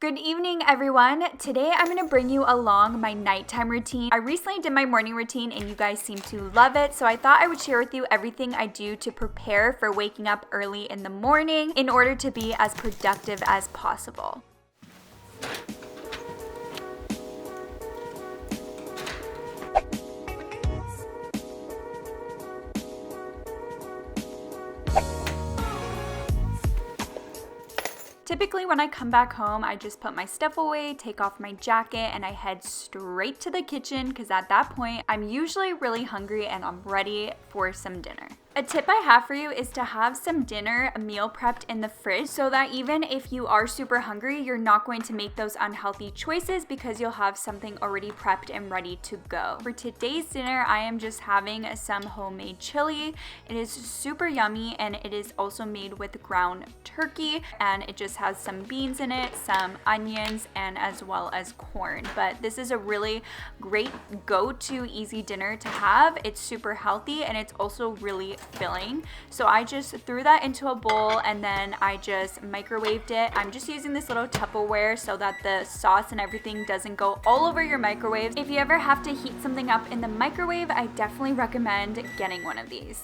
Good evening, everyone. Today I'm going to bring you along my nighttime routine. I recently did my morning routine and you guys seem to love it, so I thought I would share with you everything I do to prepare for waking up early in the morning in order to be as productive as possible. Typically when I come back home, I just put my stuff away, take off my jacket, and I head straight to the kitchen because at that point, I'm usually really hungry and I'm ready for some dinner. A tip I have for you is to have some dinner meal prepped in the fridge so that even if you are super hungry, you're not going to make those unhealthy choices because you'll have something already prepped and ready to go. For today's dinner, I am just having some homemade chili. It is super yummy and it is also made with ground turkey and it just has some beans in it, some onions, and as well as corn. But this is a really great go-to easy dinner to have. It's super healthy and it's also really filling. So I just threw that into a bowl and then I just microwaved it. I'm just using this little Tupperware so that the sauce and everything doesn't go all over your microwave. If you ever have to heat something up in the microwave, I definitely recommend getting one of these.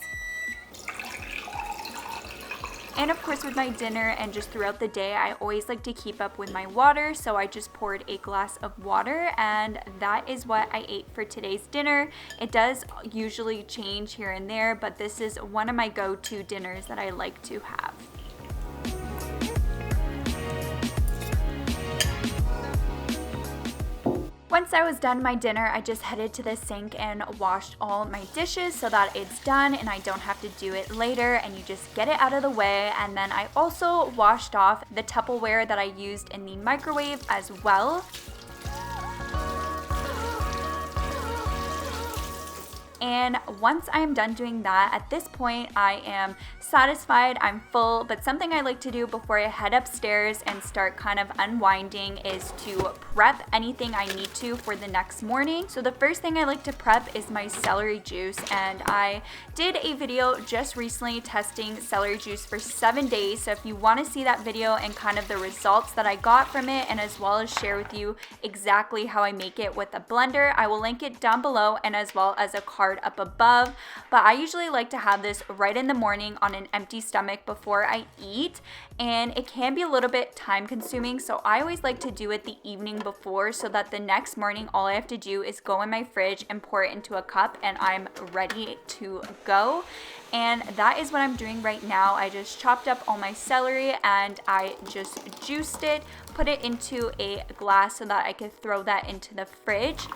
And of course with my dinner and just throughout the day, I always like to keep up with my water. So I just poured a glass of water and that is what I ate for today's dinner. It does usually change here and there, but this is one of my go-to dinners that I like to have. Once I was done my dinner, I just headed to the sink and washed all my dishes so that it's done and I don't have to do it later and you just get it out of the way. And then I also washed off the Tupperware that I used in the microwave as well. And once I am done doing that, at this point I am satisfied, I'm full, but something I like to do before I head upstairs and start kind of unwinding is to prep anything I need to for the next morning. So the first thing I like to prep is my celery juice, and I did a video just recently testing celery juice for 7 days. So if you want to see that video and kind of the results that I got from it, and as well as share with you exactly how I make it with a blender, I will link it down below and as well as a card up above. But I usually like to have this right in the morning on an empty stomach before I eat, and it can be a little bit time consuming, so I always like to do it the evening before so that the next morning all I have to do is go in my fridge and pour it into a cup and I'm ready to go. And that is what I'm doing right now. I just chopped up all my celery and I just juiced it, put it into a glass so that I could throw that into the fridge.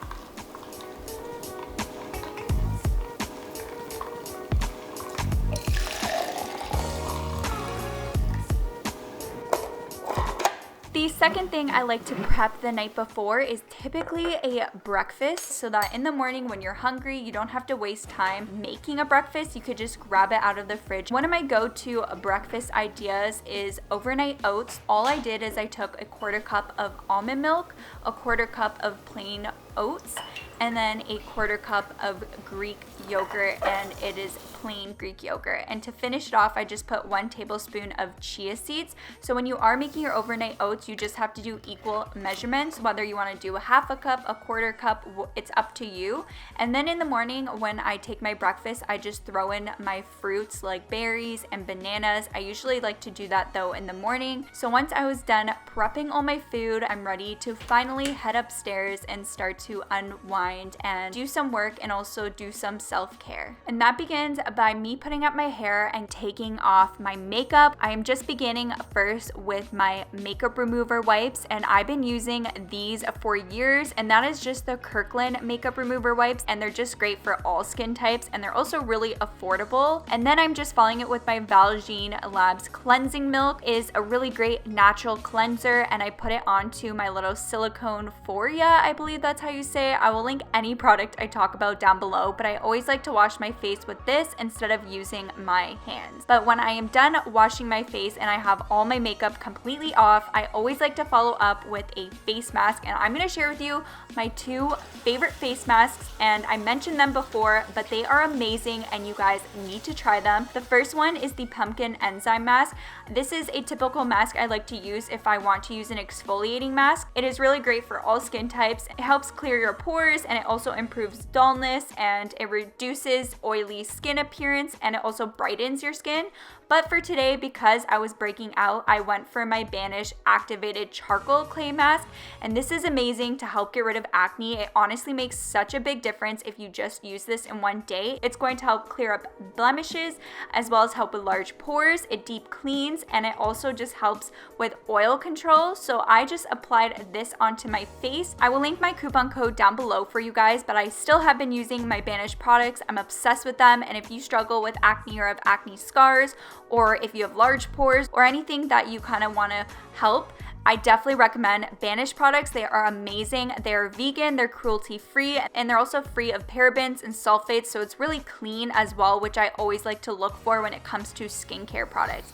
The second thing I like to prep the night before is typically a breakfast so that in the morning when you're hungry, you don't have to waste time making a breakfast. You could just grab it out of the fridge. One of my go-to breakfast ideas is overnight oats. All I did is I took a 1/4 cup of almond milk, a 1/4 cup of plain oats, and then a 1/4 cup of Greek yogurt, and it is plain Greek yogurt. And to finish it off, I just put 1 tablespoon of chia seeds. So when you are making your overnight oats, you just have to do equal measurements, whether you want to do a 1/2 cup, a 1/4 cup, it's up to you. And then in the morning when I take my breakfast, I just throw in my fruits like berries and bananas. I usually like to do that though in the morning. So once I was done prepping all my food, I'm ready to finally head upstairs and start to unwind and do some work and also do some self-care. And that begins by me putting up my hair and taking off my makeup. I am just beginning first with my makeup remover wipes, and I've been using these for years, and that is just the Kirkland makeup remover wipes, and they're just great for all skin types, and they're also really affordable. And then I'm just following it with my Valjean Labs cleansing milk. It is a really great natural cleanser, and I put it onto my little silicone foria, I believe that's how you say it. I will link any product I talk about down below, but I always like to wash my face with this instead of using my hands. But when I am done washing my face and I have all my makeup completely off, I always like to follow up with a face mask, and I'm going to share with you my 2 favorite face masks, and I mentioned them before, but they are amazing and you guys need to try them. The first one is the pumpkin enzyme mask. This is a typical mask I like to use if I want to use an exfoliating mask. It is really great for all skin types. It helps clear your pores, and it also improves dullness, and it reduces oily skin appearance, and it also brightens your skin. But for today, because I was breaking out, I went for my Banish Activated Charcoal Clay Mask, and this is amazing to help get rid of acne. It honestly makes such a big difference if you just use this in one day. It's going to help clear up blemishes as well as help with large pores. It deep cleans, and it also just helps with oil control. So I just applied this onto my face. I will link my coupon code down below for you guys, but I still have been using my Banish products. I'm obsessed with them, and if you struggle with acne or have acne scars, or if you have large pores or anything that you kind of want to help, I definitely recommend Banish products. They are amazing. They're vegan, they're cruelty free, and they're also free of parabens and sulfates, so it's really clean as well, which I always like to look for when it comes to skincare products.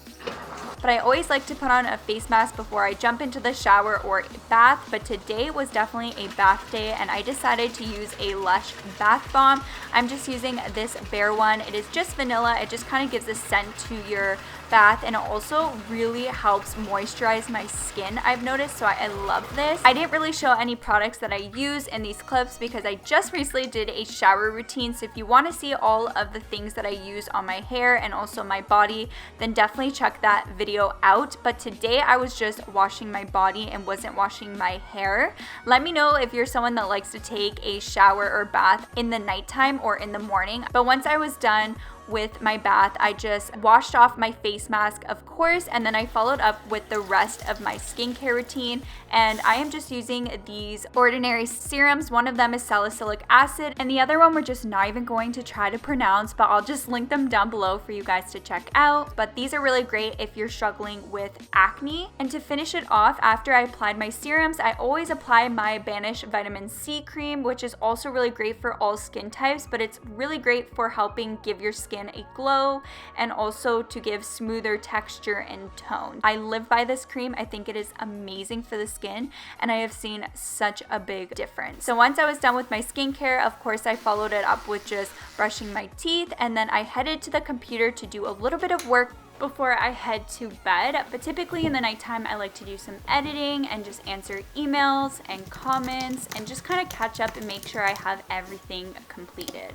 But I always like to put on a face mask before I jump into the shower or bath, but today was definitely a bath day, and I decided to use a Lush bath bomb. I'm just using this bare one. It is just vanilla. It just kind of gives a scent to your bath, and it also really helps moisturize my skin, I've noticed, so I love this. I didn't really show any products that I use in these clips because I just recently did a shower routine, so if you want to see all of the things that I use on my hair and also my body, then definitely check that video out. But today I was just washing my body and wasn't washing my hair. Let me know if you're someone that likes to take a shower or bath in the nighttime or in the morning. But once I was done with my bath, I just washed off my face mask, of course, and then I followed up with the rest of my skincare routine, and I am just using these ordinary serums. One of them is salicylic acid, and the other one we're just not even going to try to pronounce, but I'll just link them down below for you guys to check out. But these are really great if you're struggling with acne. And to finish it off, after I applied my serums, I always apply my Banish Vitamin C cream, which is also really great for all skin types, but it's really great for helping give your skin a glow and also to give smoother texture and tone. I live by this cream. I think it is amazing for the skin, and I have seen such a big difference. So once I was done with my skincare, of course, I followed it up with just brushing my teeth, and then I headed to the computer to do a little bit of work before I head to bed. But typically in the nighttime, I like to do some editing and just answer emails and comments and just kind of catch up and make sure I have everything completed.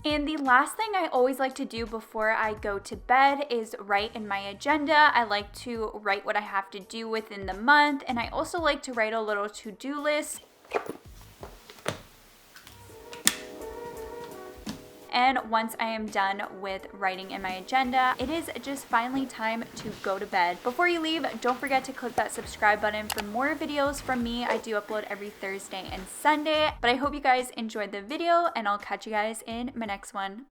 And the last thing I always like to do before I go to bed is write in my agenda. I like to write what I have to do within the month, and I also like to write a little to-do list. And once I am done with writing in my agenda, it is just finally time to go to bed. Before you leave, don't forget to click that subscribe button for more videos from me. I do upload every Thursday and Sunday. But I hope you guys enjoyed the video, and I'll catch you guys in my next one.